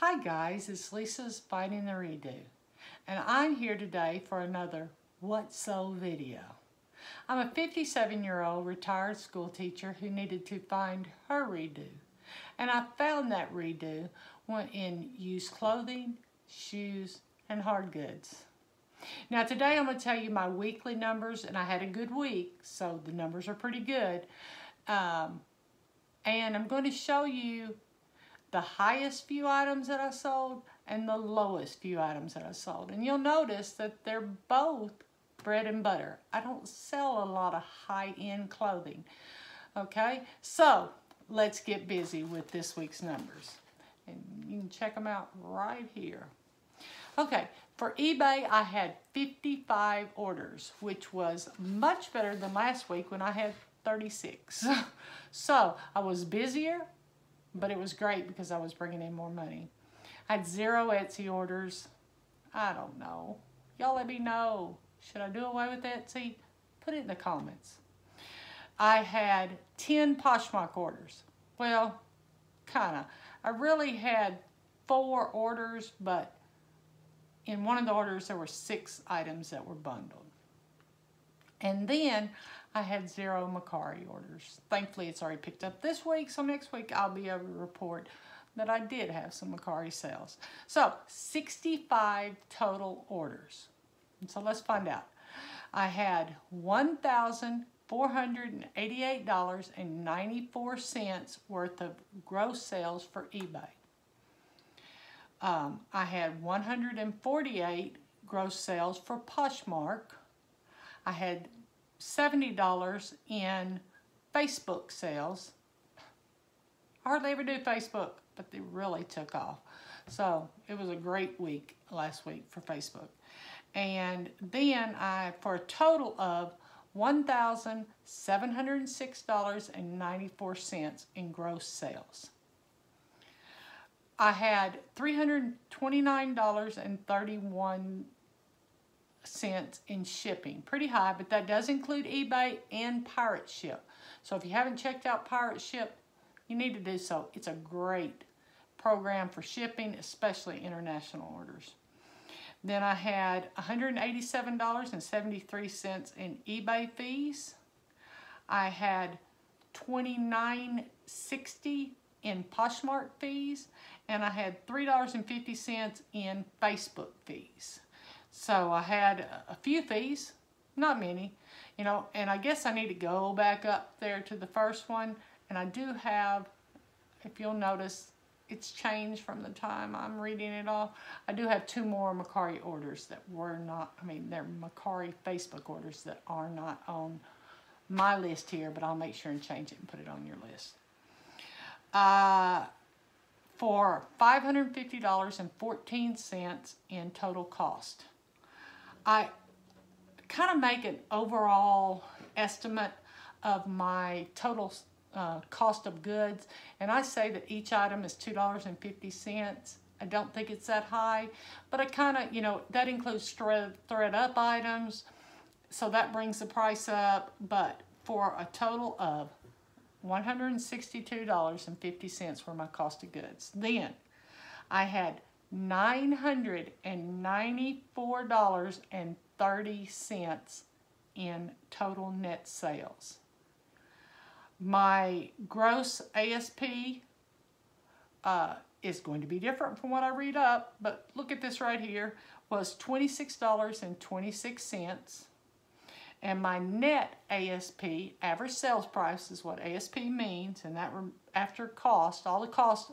Hi guys, it's Lisa's Finding the Redo, and I'm here today for another What So video. I'm a 57-year-old retired school teacher who needed to find her redo, and I found that redo went in used clothing, shoes, and hard goods. Now today I'm going to tell you my weekly numbers, and I had a good week, so the numbers are pretty good. And I'm going to show you the highest few items that I sold and the lowest few items that I sold. And you'll notice that they're both bread and butter. I don't sell a lot of high-end clothing. Okay, so let's get busy with this week's numbers. And you can check them out right here. Okay, for eBay, I had 55 orders, which was much better than last week when I had 36. So I was busier, but it was great because I was bringing in more money. I had 0 Etsy orders. I don't know. Y'all let me know. Should I do away with Etsy? Put it in the comments. I had 10 Poshmark orders. Well, kinda. I really had 4 orders, but in one of the orders there were 6 items that were bundled. And then I had 0 Macari orders. Thankfully, it's already picked up this week, so next week I'll be able to report that I did have some Macari sales. So, 65 total orders. And so let's find out. I had $1,488.94 worth of gross sales for eBay. I had 148 gross sales for Poshmark. I had $70 in Facebook sales. I hardly ever do Facebook, but they really took off. So it was a great week last week for Facebook. And then for a total of $1,706.94 in gross sales. I had $329.31 in shipping. Pretty high, but that does include eBay and Pirate Ship. So if you haven't checked out Pirate Ship, you need to do so. It's a great program for shipping, especially international orders. Then I had $187.73 in eBay fees. I had $29.60 in Poshmark fees, and I had $3.50 in Facebook fees. So I had a few fees, not many, you know, and I guess I need to go back up there to the first one. And I do have, if you'll notice, it's changed from the time I'm reading it off. I do have 2 more Macari orders that were not, they're Macari Facebook orders that are not on my list here, but I'll make sure and change it and put it on your list. For $550.14 in total cost. I kind of make an overall estimate of my total cost of goods, and I say that each item is $2.50. I don't think it's that high, but I kind of, you know, that includes thread up items, so that brings the price up, but for a total of $162.50 were my cost of goods. Then I had $994.30 in total net sales. My gross ASP is going to be different from what I read up, but look at this right here, was $26.26. And my net ASP, average sales price, is what ASP means, and that after cost, all the costs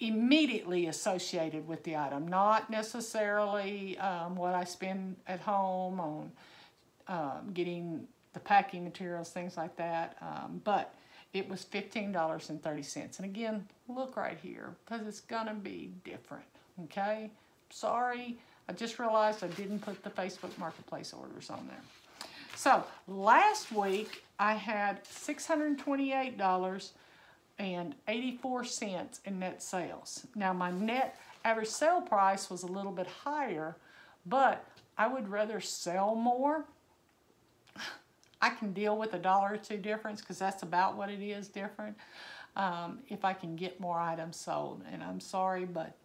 immediately associated with the item, not necessarily what I spend at home on getting the packing materials, things like that, but it was $15.30. And again, look right here, because it's gonna be different, okay? Sorry, I just realized I didn't put the Facebook Marketplace orders on there. So last week I had $628.84 in net sales. Now my net average sale price was a little bit higher, but I would rather sell more. I can deal with $1 or $2 difference because that's about what it is different. if I can get more items sold. And I'm sorry, but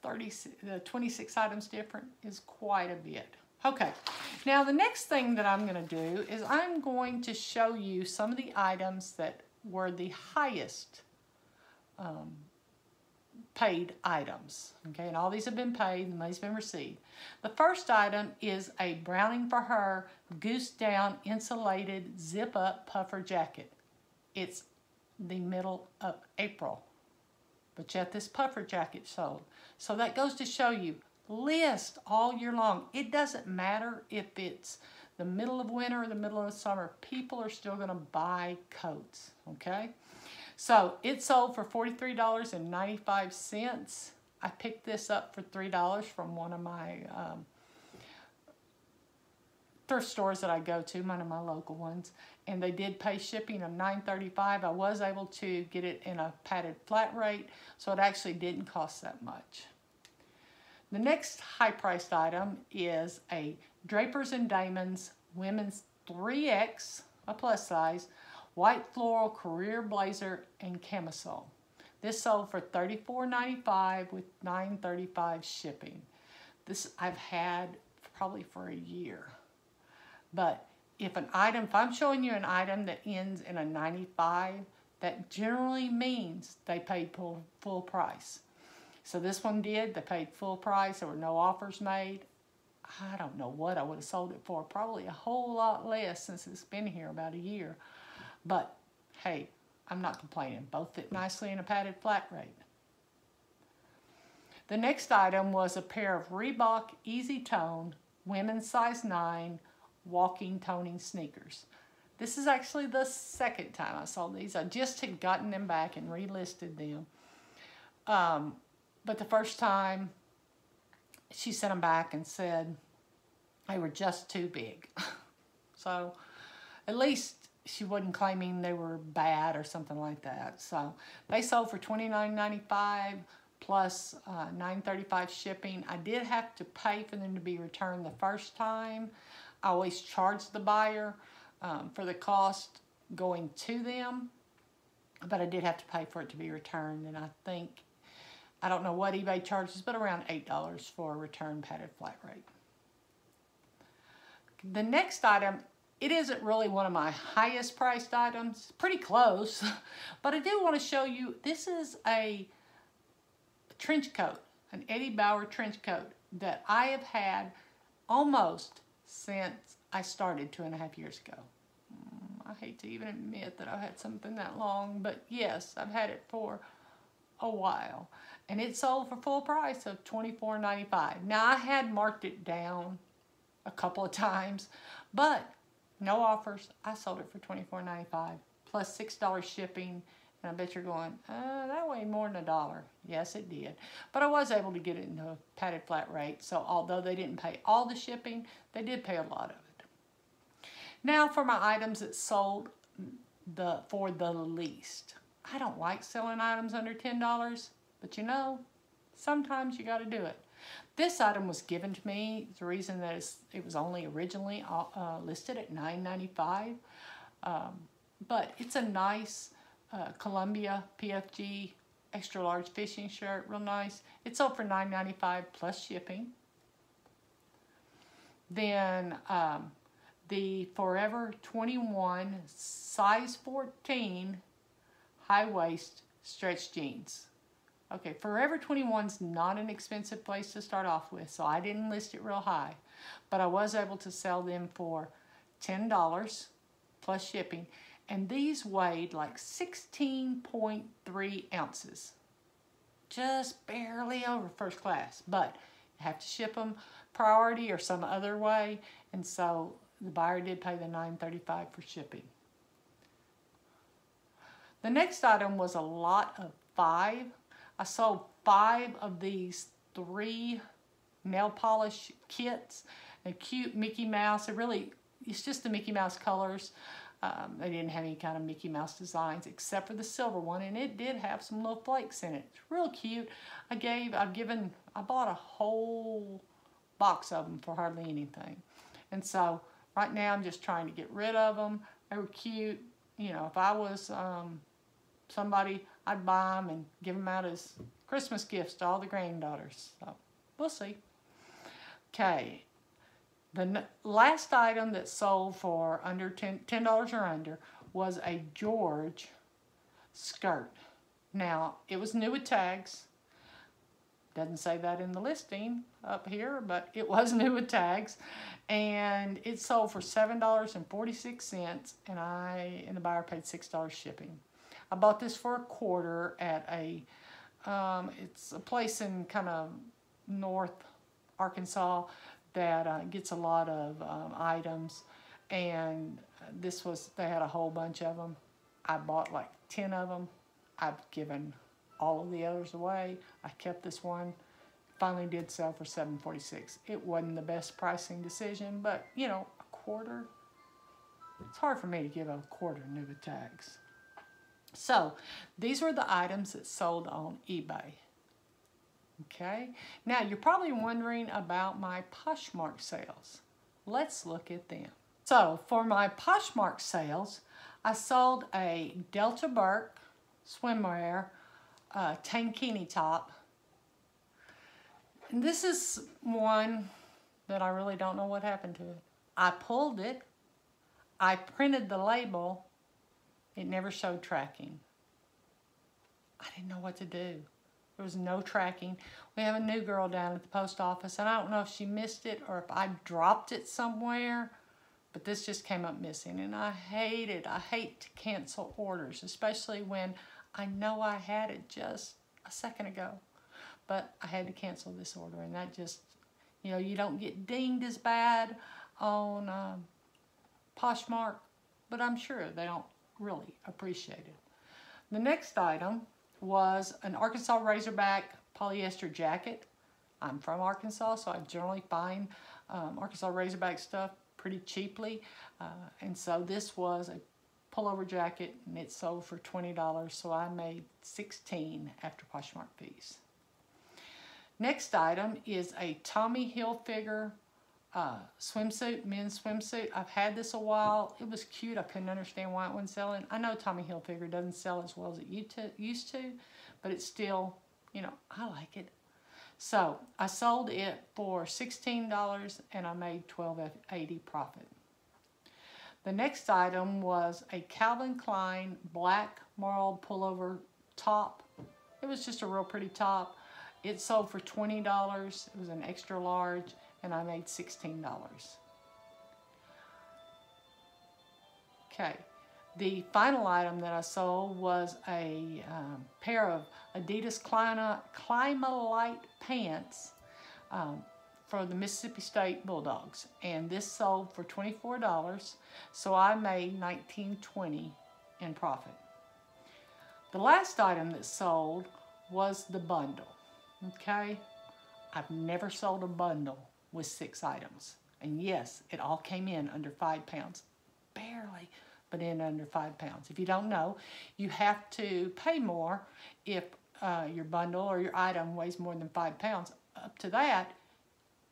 26 items different is quite a bit. Okay, now the next thing that I'm going to do is I'm going to show you some of the items that were the highest paid items. Okay, and all these have been paid and money's been received. The first item is a Browning for Her Goose Down Insulated Zip Up Puffer Jacket. It's the middle of April, but yet this puffer jacket sold. So that goes to show you, list all year long. It doesn't matter if it's the middle of winter or the middle of summer. People are still going to buy coats, okay? So it sold for $43.95. I picked this up for $3 from one of my thrift stores that I go to, one of my local ones. And they did pay shipping of $9.35. I was able to get it in a padded flat rate, so it actually didn't cost that much. The next high-priced item is a Drapers & Damon's Women's 3X, a plus size, white floral career blazer and camisole. This sold for $34.95 with $9.35 shipping. This I've had probably for a year. But if I'm showing you an item that ends in a 95, that generally means they paid full price. So this one did. They paid full price. There were no offers made. I don't know what I would have sold it for. Probably a whole lot less since it's been here about a year. But hey, I'm not complaining. Both fit nicely in a padded flat rate. The next item was a pair of Reebok Easy Tone women's size 9 walking toning sneakers. This is actually the second time I sold these. I just had gotten them back and relisted them. But the first time, she sent them back and said they were just too big. So at least she wasn't claiming they were bad or something like that. So they sold for $29.95 plus $9.35 shipping. I did have to pay for them to be returned the first time. I always charge the buyer for the cost going to them, but I did have to pay for it to be returned, and I don't know what eBay charges, but around $8 for a return padded flat rate. The next item, it isn't really one of my highest priced items, pretty close, but I do want to show you, this is a trench coat, an Eddie Bauer trench coat that I have had almost since I started 2.5 years ago. I hate to even admit that I've had something that long, but yes, I've had it for a while. And it sold for full price of $24.95. Now, I had marked it down a couple of times, but no offers. I sold it for $24.95 plus $6 shipping. And I bet you're going, that weighed more than $1. Yes, it did. But I was able to get it in a padded flat rate. So although they didn't pay all the shipping, they did pay a lot of it. Now for my items that sold for the least. I don't like selling items under $10, but you know, sometimes you got to do it. This item was given to me. The reason that it was only originally listed at $9.95, but it's a nice Columbia PFG extra large fishing shirt, real nice. It sold for $9.95 plus shipping. Then the Forever 21 size 14 high waist stretch jeans. Okay, Forever 21's not an expensive place to start off with, so I didn't list it real high, but I was able to sell them for $10 plus shipping. And these weighed like 16.3 ounces. Just barely over first class. But you have to ship them priority or some other way. And so the buyer did pay the $9.35 for shipping. The next item was a lot of 5. I sold 5 of these 3 nail polish kits. A cute Mickey Mouse. It's just the Mickey Mouse colors. They didn't have any kind of Mickey Mouse designs except for the silver one, and it did have some little flakes in it. It's real cute. I bought a whole box of them for hardly anything. And so right now I'm just trying to get rid of them. They were cute. You know, if I was somebody, I'd buy them and give them out as Christmas gifts to all the granddaughters. So we'll see. Okay, the last item that sold for under $10 or under was a George skirt. Now, it was new with tags. Doesn't say that in the listing up here, but it was new with tags. And it sold for $7.46, and the buyer paid $6 shipping. I bought this for $1/4 at it's a place in kind of North Arkansas that gets a lot of items. And they had a whole bunch of them. I bought like 10 of them. I've given all of the others away. I kept this one. Finally did sell for $7.46. It wasn't the best pricing decision, but you know, $1/4. It's hard for me to give a $1/4 new with tags. So these were the items that sold on eBay. Okay. Now you're probably wondering about my Poshmark sales. Let's look at them. So for my Poshmark sales, I sold a Delta Burke swimwear tankini top. And this is one that I really don't know what happened to it. I pulled it. I printed the label. It never showed tracking. I didn't know what to do. There was no tracking. We have a new girl down at the post office, and I don't know if she missed it or if I dropped it somewhere, but this just came up missing, and I hate it. I hate to cancel orders, especially when I know I had it just a second ago. But I had to cancel this order, and that just, you know, you don't get dinged as bad on Poshmark, but I'm sure they don't really appreciate it. The next item was an Arkansas Razorback polyester jacket. I'm from Arkansas, so I generally find Arkansas Razorback stuff pretty cheaply. And so this was a pullover jacket, and it sold for $20, so I made $16 after Poshmark fees. Next item is a Tommy Hilfiger swimsuit, men's swimsuit. I've had this a while. It was cute. I couldn't understand why it wasn't selling. I know Tommy Hilfiger doesn't sell as well as it used to, but it's still, you know, I like it. So I sold it for $16 and I made $12.80 profit. The next item was a Calvin Klein black marled pullover top. It was just a real pretty top. It sold for $20. It was an extra large, and I made $16. Okay, the final item that I sold was a pair of Adidas Climalite pants for the Mississippi State Bulldogs, and this sold for $24, so I made $19.20 in profit. The last item that sold was the bundle. Okay, I've never sold a bundle with 6 items, and yes, it all came in under 5 pounds, barely, but in under 5 pounds. If you don't know, you have to pay more if your bundle or your item weighs more than 5 pounds. Up to that,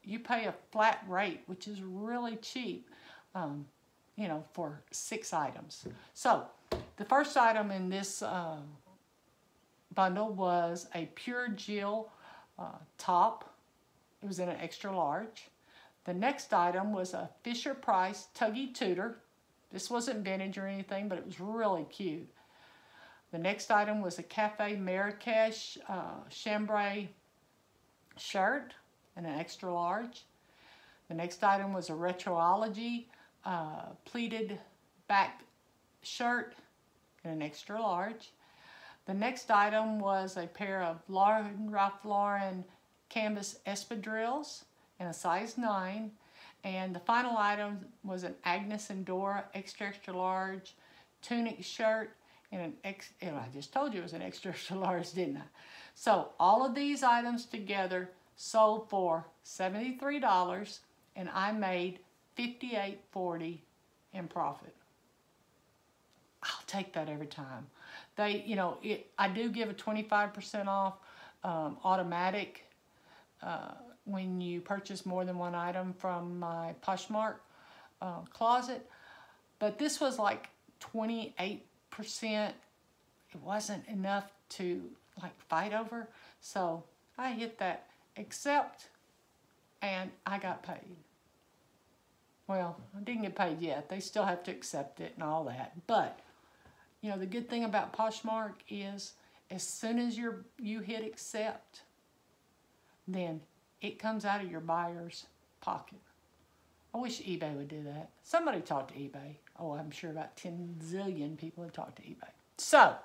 you pay a flat rate, which is really cheap, you know, for 6 items. So the first item in this bundle was a pure Jill top. It was in an extra large. The next item was a Fisher-Price Tuggy Tudor. This wasn't vintage or anything, but it was really cute. The next item was a Cafe Marrakesh chambray shirt in an extra large. The next item was a Retrology pleated back shirt in an extra large. The next item was a pair of Ralph Lauren canvas espadrilles in a size 9. And the final item was an Agnes and Dora extra large tunic shirt in an and I just told you it was an extra large, didn't I? So all of these items together sold for $73, and I made $58.40 in profit. I'll take that every time. They, you know, I do give a 25% off automatic when you purchase more than one item from my Poshmark closet, but this was like 28%, it wasn't enough to like fight over. So I hit that accept and I got paid. Well, I didn't get paid yet. They still have to accept it and all that. But, you know, the good thing about Poshmark is as soon as you hit accept, then it comes out of your buyer's pocket. I wish eBay would do that. Somebody talk to eBay. Oh, I'm sure about 10 zillion people have talked to eBay. So,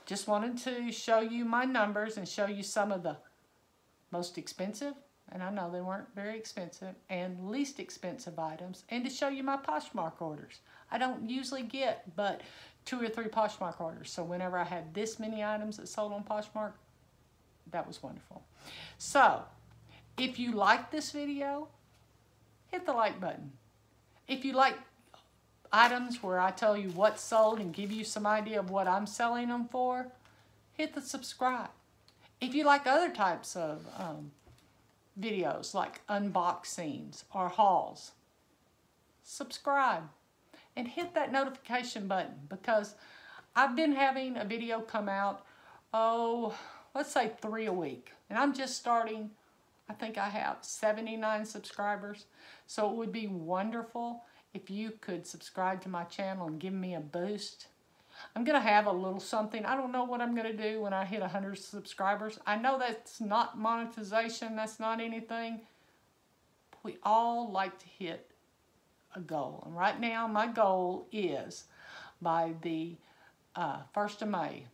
just wanted to show you my numbers and show you some of the most expensive, and I know they weren't very expensive, and least expensive items, and to show you my Poshmark orders. I don't usually get but 2 or 3 Poshmark orders, so whenever I had this many items that sold on Poshmark, that was wonderful. So, if you like this video, hit the like button. If you like items where I tell you what's sold and give you some idea of what I'm selling them for, hit the subscribe. If you like other types of videos like unboxings or hauls, subscribe and hit that notification button, because I've been having a video come out, let's say 3 a week, and I'm just starting. I think I have 79 subscribers, so it would be wonderful if you could subscribe to my channel and give me a boost. I'm going to have a little something. I don't know what I'm going to do when I hit 100 subscribers. I know that's not monetization, that's not anything. We all like to hit a goal, and right now my goal is by the 1st of May.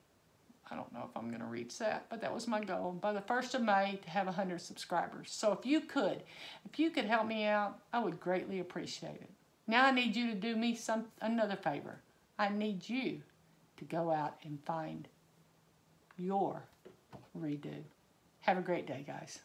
I don't know if I'm going to reach that, but that was my goal. By the 1st of May to have 100 subscribers. So if you could help me out, I would greatly appreciate it. Now I need you to do me another favor. I need you to go out and find your redo. Have a great day, guys.